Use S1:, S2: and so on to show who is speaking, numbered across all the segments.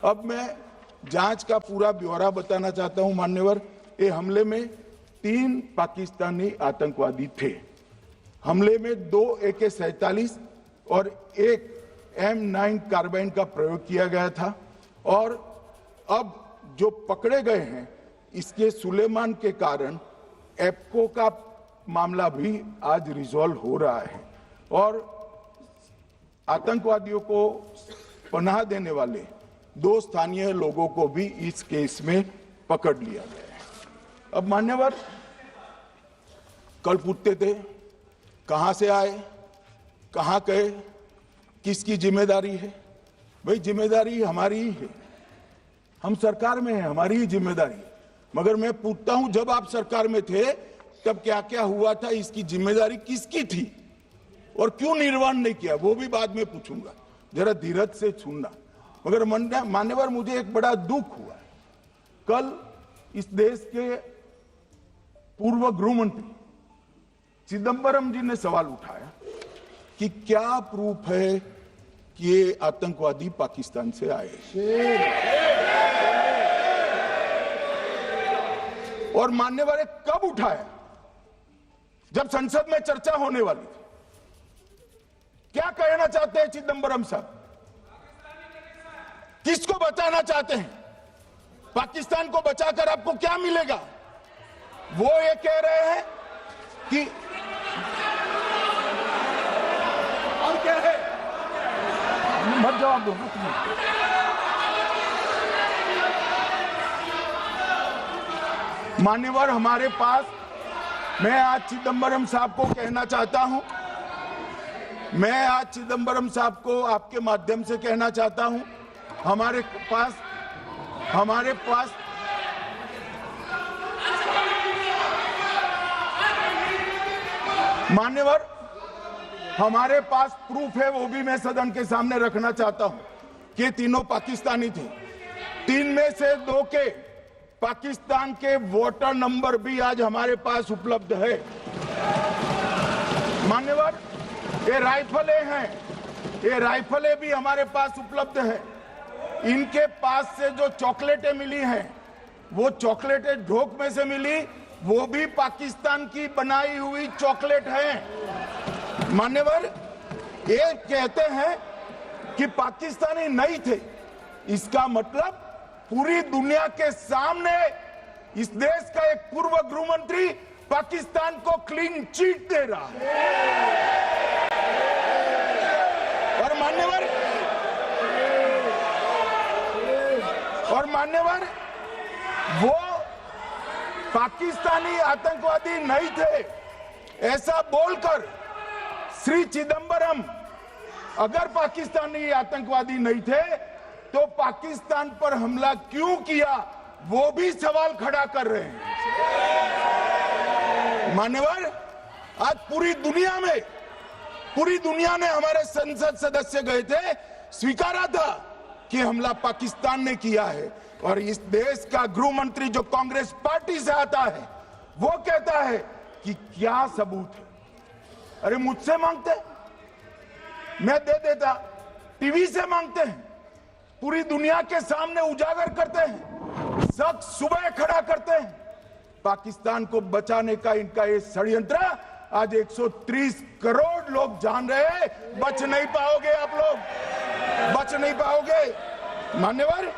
S1: अब मैं जांच का पूरा ब्यौरा बताना चाहता हूं मान्यवर। ये हमले में 3 पाकिस्तानी आतंकवादी थे। हमले में 2 AK-47 और 1 M9 कार्बाइन का प्रयोग किया गया था और अब जो पकड़े गए हैं इसके सुलेमान के कारण एप्को का मामला भी आज रिजॉल्व हो रहा है और आतंकवादियों को पनाह देने वाले 2 स्थानीय लोगों को भी इस केस में पकड़ लिया गया है। अब मान्यवर, कल पूछते थे कहां से आए, कहां गए, किसकी जिम्मेदारी है। भाई जिम्मेदारी हमारी ही है, हम सरकार में हैं, हमारी ही जिम्मेदारी है। मगर मैं पूछता हूं जब आप सरकार में थे तब क्या क्या हुआ था, इसकी जिम्मेदारी किसकी थी और क्यों निर्वहन नहीं किया, वो भी बाद में पूछूंगा, जरा धीरज से सुनना। मगर मान्यवर, मुझे एक बड़ा दुख हुआ है। कल इस देश के पूर्व गृह मंत्री चिदंबरम जी ने सवाल उठाया कि क्या प्रूफ है कि ये आतंकवादी पाकिस्तान से आए, और मान्यवर कब उठाया, जब संसद में चर्चा होने वाली थी। क्या कहना चाहते हैं चिदंबरम साहब, किसको बचाना चाहते हैं, पाकिस्तान को बचाकर आपको क्या मिलेगा। वो ये कह रहे हैं कि और क्या है, मत जवाब दो, मान्यवर। हमारे पास, मैं आज चिदंबरम साहब को कहना चाहता हूं, मैं आज चिदंबरम साहब को आपके माध्यम से कहना चाहता हूं, हमारे पास मान्यवर, हमारे पास प्रूफ है, वो भी मैं सदन के सामने रखना चाहता हूं कि तीनों पाकिस्तानी थे। 3 में से 2 के पाकिस्तान के वोटर नंबर भी आज हमारे पास उपलब्ध है। मान्यवर, ये राइफलें हैं, ये राइफलें भी हमारे पास उपलब्ध है। इनके पास से जो चॉकलेटें मिली हैं, वो चॉकलेटें ढोक में से मिली, वो भी पाकिस्तान की बनाई हुई चॉकलेट है। मान्यवर, ये कहते हैं कि पाकिस्तानी नहीं थे, इसका मतलब पूरी दुनिया के सामने इस देश का एक पूर्व गृह मंत्री पाकिस्तान को क्लीन चिट दे रहा है। और मान्यवर, वो पाकिस्तानी आतंकवादी नहीं थे ऐसा बोलकर श्री चिदंबरम अगर पाकिस्तानी आतंकवादी नहीं थे तो पाकिस्तान पर हमला क्यों किया, वो भी सवाल खड़ा कर रहे हैं। मान्यवर, आज पूरी दुनिया ने हमारे संसद सदस्य गए थे, स्वीकारा था कि हमला पाकिस्तान ने किया है, और इस देश का गृह मंत्री जो कांग्रेस पार्टी से आता है वो कहता है कि क्या सबूत है। अरे मुझसे मांगते, मैं दे देता, टीवी से मांगते हैं, पूरी दुनिया के सामने उजागर करते हैं, सब सुबह खड़ा करते हैं। पाकिस्तान को बचाने का इनका ये षड्यंत्र आज 130 करोड़ लोग जान रहे हैं। बच नहीं पाओगे आप लोग, बच नहीं पाओगे। मान्यवर,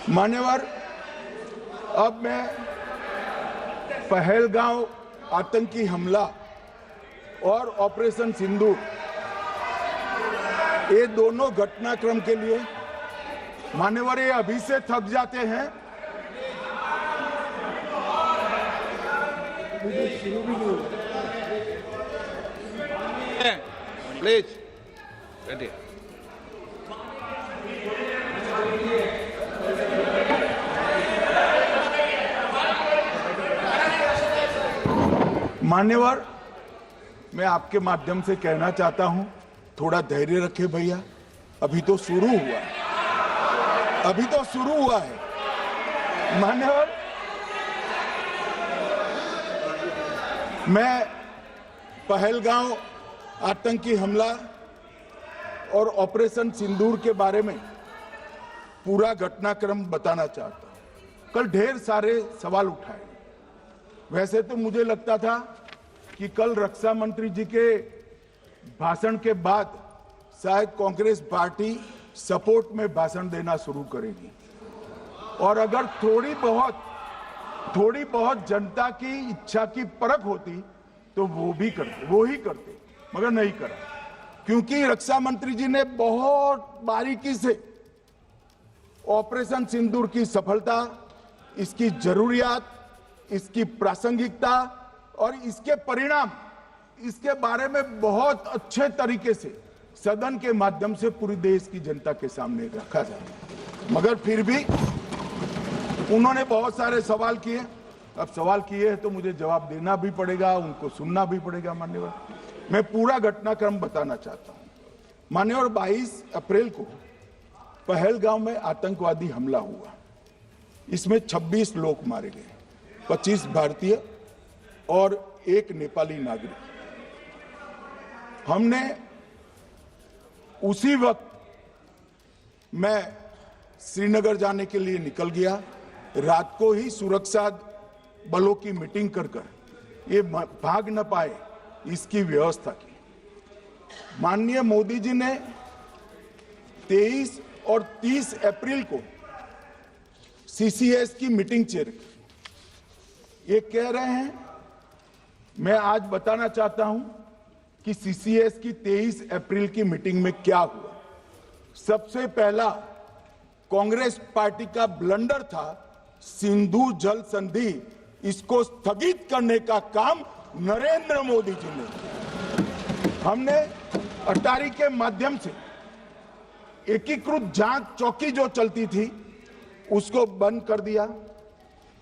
S1: मान्यवर, अब मैं पहलगांव आतंकी हमला और ऑपरेशन सिंदूर, ये दोनों घटनाक्रम के लिए मान्यवर ये अभी से थक जाते हैं।
S2: प्लीज,
S1: मान्यवर, मैं आपके माध्यम से कहना चाहता हूं, थोड़ा धैर्य रखे भैया, अभी तो शुरू हुआ है, अभी तो शुरू हुआ है। मान्यवर, मैं पहलगांव आतंकी हमला और ऑपरेशन सिंदूर के बारे में पूरा घटनाक्रम बताना चाहता हूं। कल ढेर सारे सवाल उठाए। वैसे तो मुझे लगता था कि कल रक्षा मंत्री जी के भाषण के बाद शायद कांग्रेस पार्टी सपोर्ट में भाषण देना शुरू करेगी और अगर थोड़ी बहुत जनता की इच्छा की परख होती तो वो ही करते, मगर नहीं करा, क्योंकि रक्षा मंत्री जी ने बहुत बारीकी से ऑपरेशन सिंदूर की सफलता, इसकी जरूरियात, इसकी प्रासंगिकता और इसके परिणाम, इसके बारे में बहुत अच्छे तरीके से सदन के माध्यम से पूरी देश की जनता के सामने रखा जाए। मगर फिर भी उन्होंने बहुत सारे सवाल किए। अब सवाल किए हैं तो मुझे जवाब देना भी पड़ेगा, उनको सुनना भी पड़ेगा। मान्यवर, मैं पूरा घटनाक्रम बताना चाहता हूं। मान्यवर, 22 अप्रैल को पहलगांव में आतंकवादी हमला हुआ। इसमें 26 लोग मारे गए, 25 भारतीय और 1 नेपाली नागरिक। हमने उसी वक्त मैं श्रीनगर जाने के लिए निकल गया। रात को ही सुरक्षा बलों की मीटिंग कर ये भाग न पाए इसकी व्यवस्था की। माननीय मोदी जी ने 23 और 30 अप्रैल को सीसीएस की मीटिंग चेयर की। ये कह रहे हैं, मैं आज बताना चाहता हूं कि सीसीएस की 23 अप्रैल की मीटिंग में क्या हुआ। सबसे पहला कांग्रेस पार्टी का ब्लंडर था सिंधु जल संधि, इसको स्थगित करने का काम नरेंद्र मोदी जी ने किया। हमने अटारी के माध्यम से एकीकृत जांच चौकी जो चलती थी उसको बंद कर दिया।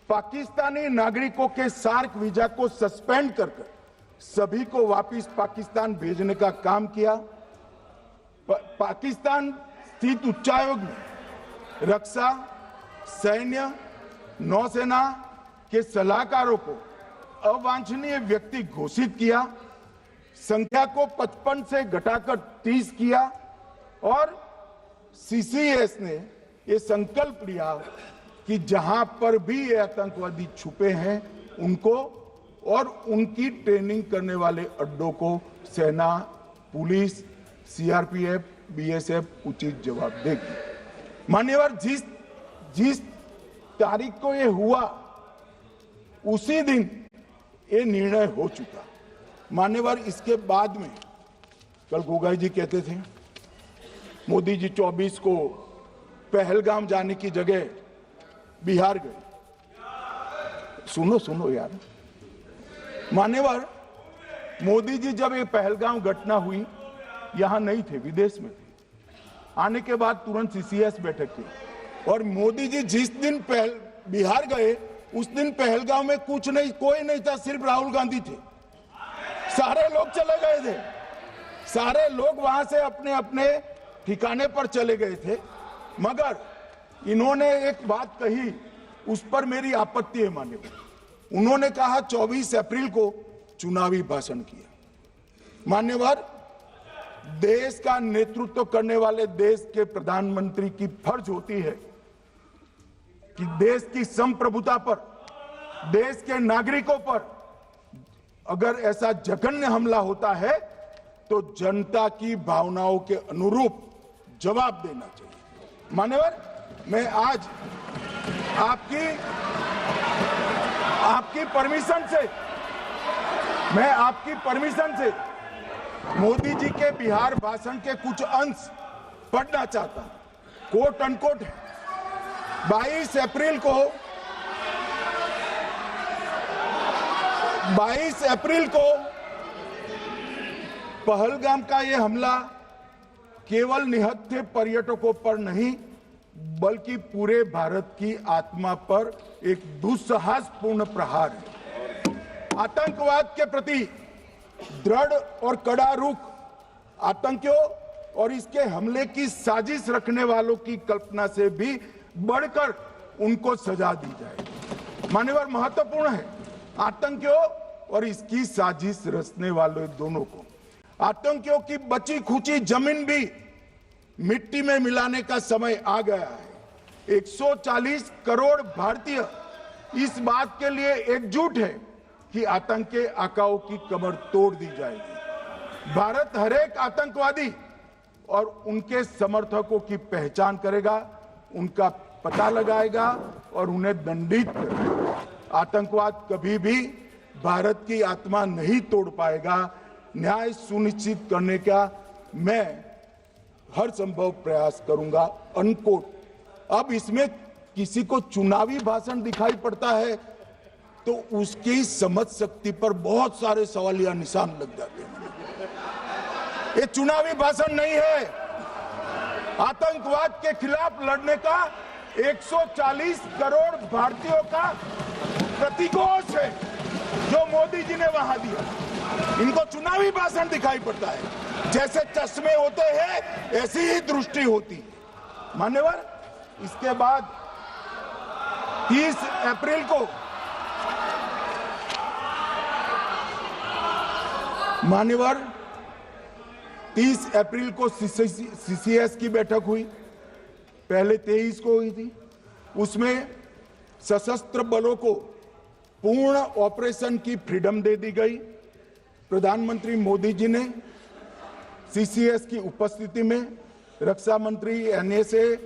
S1: पाकिस्तानी नागरिकों के सार्क वीजा को सस्पेंड कर सभी को वापस पाकिस्तान भेजने का काम किया। पाकिस्तान स्थित उच्चायोग ने रक्षा, सैन्य, नौसेना के सलाहकारों को अवांछनीय व्यक्ति घोषित किया, संख्या को 55 से घटाकर 30 किया और सीसीएस ने ये संकल्प लिया कि जहां पर भी ये आतंकवादी छुपे हैं उनको और उनकी ट्रेनिंग करने वाले अड्डों को सेना, पुलिस, सीआरपीएफ, बीएसएफ उचित जवाब देगी। मान्यवर, जिस तारीख को ये हुआ उसी दिन ये निर्णय हो चुका। मान्यवर, इसके बाद में कल गोगाई जी कहते थे मोदी जी 24 को पहलगाम जाने की जगह बिहार गए। सुनो यार। मान्यवर, मोदी जी जब ये पहलगाम घटना हुई यहां नहीं थे, विदेश में थे। आने के बाद तुरंत सीसीएस बैठक की और मोदी जी जिस दिन बिहार गए उस दिन पहलगाम में कुछ नहीं, कोई नहीं था, सिर्फ राहुल गांधी थे। सारे लोग चले गए थे, सारे लोग वहां से अपने अपने ठिकाने पर चले गए थे। मगर इन्होंने एक बात कही, उस पर मेरी आपत्ति है। मान्यवर, उन्होंने कहा 24 अप्रैल को चुनावी भाषण किया। मान्यवर, देश का नेतृत्व करने वाले देश के प्रधानमंत्री की फर्ज होती है कि देश की संप्रभुता पर, देश के नागरिकों पर अगर ऐसा जघन्य हमला होता है तो जनता की भावनाओं के अनुरूप जवाब देना चाहिए। मान्यवर, मैं आज आपकी परमिशन से मोदी जी के बिहार भाषण के कुछ अंश पढ़ना चाहता हूं। कोट अनकोट है। 22 अप्रैल को पहलगाम का यह हमला केवल निहत्थे पर्यटकों पर नहीं बल्कि पूरे भारत की आत्मा पर एक दुस्साहसपूर्ण प्रहार है। आतंकवाद के प्रति दृढ़ और कड़ा रुख, आतंकियों और इसके हमले की साजिश रखने वालों की कल्पना से भी बढ़कर उनको सजा दी जाए। मान्यवर, महत्वपूर्ण है आतंकियों और इसकी साजिश रचने वाले दोनों को, आतंकियों की बची खुची जमीन भी मिट्टी में मिलाने का समय आ गया है। 140 करोड़ भारतीय इस बात के लिए एकजुट है कि आतंक के आकाओं की कमर तोड़ दी जाएगी। भारत हरेक आतंकवादी और उनके समर्थकों की पहचान करेगा, उनका पता लगाएगा और उन्हें दंडित करेगा। आतंकवाद कभी भी भारत की आत्मा नहीं तोड़ पाएगा। न्याय सुनिश्चित करने का मैं हर संभव प्रयास करूंगा। अनकोट। अब इसमें किसी को चुनावी भाषण दिखाई पड़ता है तो उसकी समझ शक्ति पर बहुत सारे सवालिया निशान लग जाते हैं। ये चुनावी भाषण नहीं है, आतंकवाद के खिलाफ लड़ने का 140 करोड़ भारतीयों का प्रतिघोष है जो मोदी जी ने वहां दिया। इनको चुनावी भाषण दिखाई पड़ता है। जैसे चश्मे होते हैं ऐसी ही दृष्टि होती है। मान्यवर, इसके बाद 30 अप्रैल को मान्यवर 30 अप्रैल को सीसीएस की बैठक हुई, पहले 23 को हुई थी। उसमें सशस्त्र बलों को पूर्ण ऑपरेशन की फ्रीडम दे दी गई। प्रधानमंत्री मोदी जी ने सीसीएस की उपस्थिति में रक्षा मंत्री, एनएसए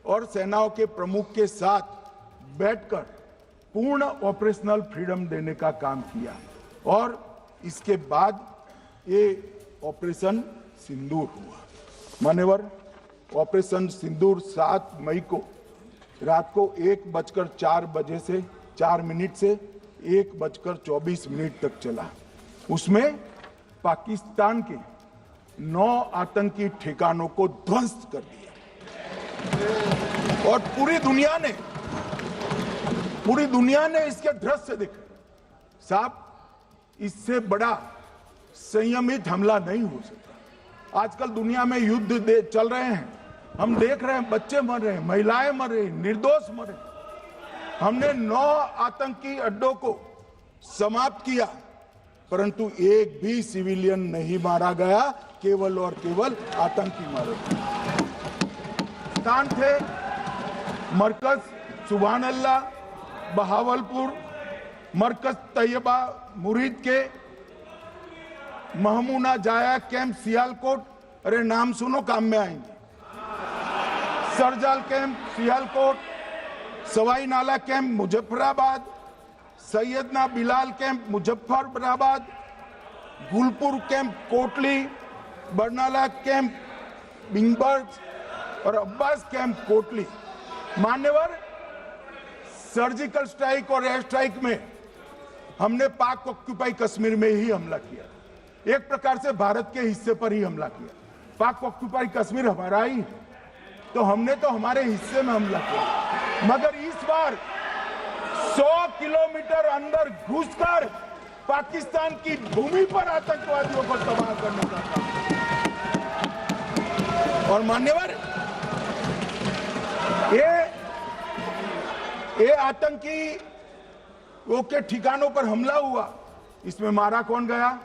S1: और सेनाओं के प्रमुख के साथ बैठकर पूर्ण ऑपरेशनल फ्रीडम देने का काम किया और इसके बाद ये ऑपरेशन सिंदूर हुआ। मान्यवर, ऑपरेशन सिंदूर 7 मई को रात को 1:04 से 4 मिनट से 1:24 तक चला। उसमें पाकिस्तान के 9 आतंकी ठिकानों को ध्वस्त कर दिया और पूरी दुनिया ने इसके दृश्य देखे। साहब, इससे बड़ा संयमित हमला नहीं हो सकता। आजकल दुनिया में युद्ध चल रहे हैं, हम देख रहे हैं, बच्चे मर रहे हैं, महिलाएं मर रही, निर्दोष मर रहे। हमने 9 आतंकी अड्डों को समाप्त किया, परंतु एक भी सिविलियन नहीं मारा गया, केवल और केवल आतंकी मारे गए। स्थान थे मरकज सुभान अल्लाह बहावलपुर, मरकज तैयबा मुरीद के, महमूना जाया कैंप सियालकोट, अरे नाम सुनो काम में आएंगे, सरजाल camp Sialkot, Sawai Nala camp Muzaffarabad, Syedna Bilal camp Muzaffarabad, Gulpur camp Kotli, Barnala camp Bhimber और अब्बास कैंप कोटली। मान्यवर, सर्जिकल स्ट्राइक और एयर स्ट्राइक में हमने पाक ऑक्यूपाई कश्मीर में ही हमला किया, एक प्रकार से भारत के हिस्से पर ही हमला किया। पाक ऑक्यूपाई कश्मीर हमारा ही, तो हमने तो हमारे हिस्से में हमला किया। मगर इस बार 100 किलोमीटर अंदर घुसकर पाकिस्तान की भूमि पर आतंकवादियों को तबाह करने का काम। और मान्यवर, ये आतंकी के ठिकानों पर हमला हुआ, इसमें मारा कौन गया?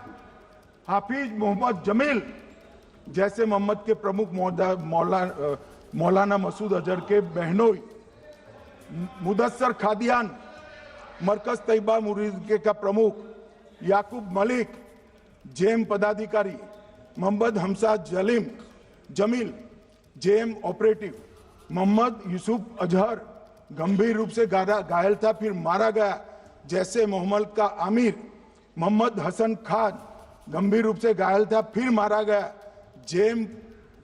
S1: हाफिज मोहम्मद जमील जैसे मोहम्मद के प्रमुख मौलाना मसूद अजहर के बहनोई, मुदस्सर खादियान मरकज तैयबा मुरीद का प्रमुख, याकूब मलिक जेएम पदाधिकारी, मोहम्मद हमसा जमील जेएम ऑपरेटिव, मोहम्मद यूसुफ अजहर गंभीर रूप से घायल था फिर मारा गया, जैसे मोहम्मद का आमिर, मोहम्मद हसन खान गंभीर रूप से घायल था फिर मारा गया, जेएम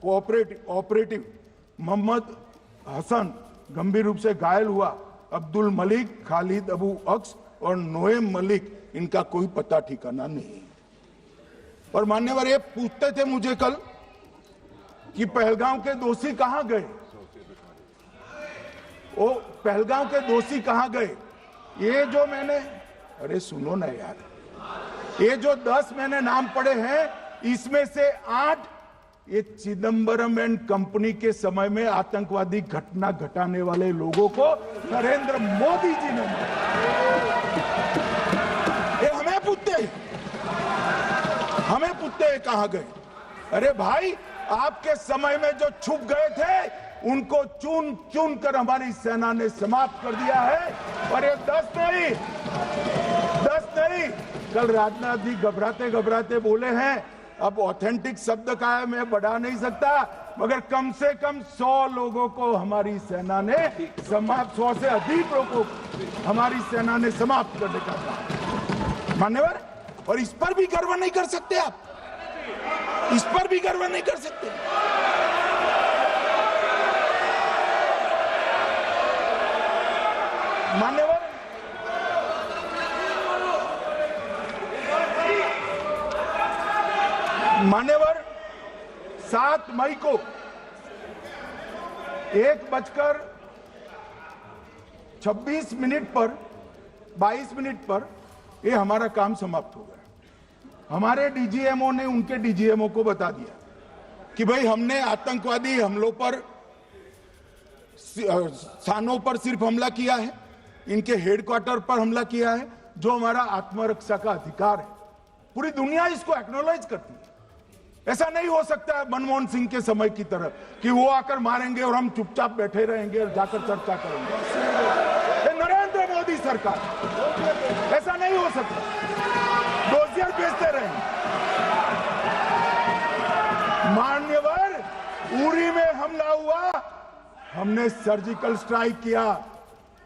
S1: ऑपरेटिव मोहम्मद हसन गंभीर रूप से घायल हुआ, अब्दुल मलिक, खालिद अबू अक्स और नोएम मलिक, इनका कोई पता ठिकाना नहीं। और मान्यवर, ये पूछते थे मुझे कल कि पहलगांव के दोषी कहां गए, वो पहलगांव के दोषी कहां गए? ये जो मैंने, अरे सुनो ना यार, ये जो 10 मैंने नाम पढ़े हैं, इसमें से 8 ये चिदम्बरम एंड कंपनी के समय में आतंकवादी घटना घटाने वाले लोगों को नरेंद्र मोदी जी ने ये हमें पूछते कहां गए? अरे भाई, आपके समय में जो छुप गए थे उनको चुन चुन कर हमारी सेना ने समाप्त कर दिया है। और ये 10 नहीं, कल राजनाथ जी घबराते घबराते बोले हैं, अब ऑथेंटिक शब्द का है, मैं बढ़ा नहीं सकता, मगर कम से कम 100 लोगों को हमारी सेना ने समाप्त, 100 से अधिक लोगों को हमारी सेना ने समाप्त करने का कहा। मान्यवर, और इस पर भी गर्व नहीं कर सकते आप? इस पर भी गर्व नहीं कर सकते? मान्यवर, मान्यवर, 7 मई को 1:26 पर 22 मिनट पर ये हमारा काम समाप्त हो गया। हमारे डीजीएमओ ने उनके डीजीएमओ को बता दिया कि भाई हमने आतंकवादी हमलों पर स्थानों पर सिर्फ हमला किया है, इनके हेडक्वार्टर पर हमला किया है, जो हमारा आत्मरक्षा का अधिकार है। पूरी दुनिया इसको एक्नॉलेज करती है। ऐसा नहीं हो सकता है मनमोहन सिंह के समय की तरह कि वो आकर मारेंगे और हम चुपचाप बैठे रहेंगे और जाकर चर्चा करेंगे। ये नरेंद्र मोदी सरकार, ऐसा नहीं हो सकता। डोजियर भेजते रहेंगे। मान्यवर, उरी में हमला हुआ, हमने सर्जिकल स्ट्राइक किया।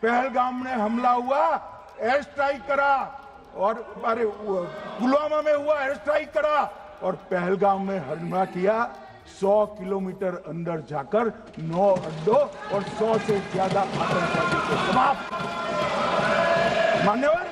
S1: पहलगाम में हमला हुआ, एयर स्ट्राइक करा, और अरे पुलवामा में हुआ, एयर स्ट्राइक करा, और पहलगाम में हमला किया। 100 किलोमीटर अंदर जाकर 9 अड्डों और 100 से ज्यादा आतंकवादी को समाप्त। मान्यवर,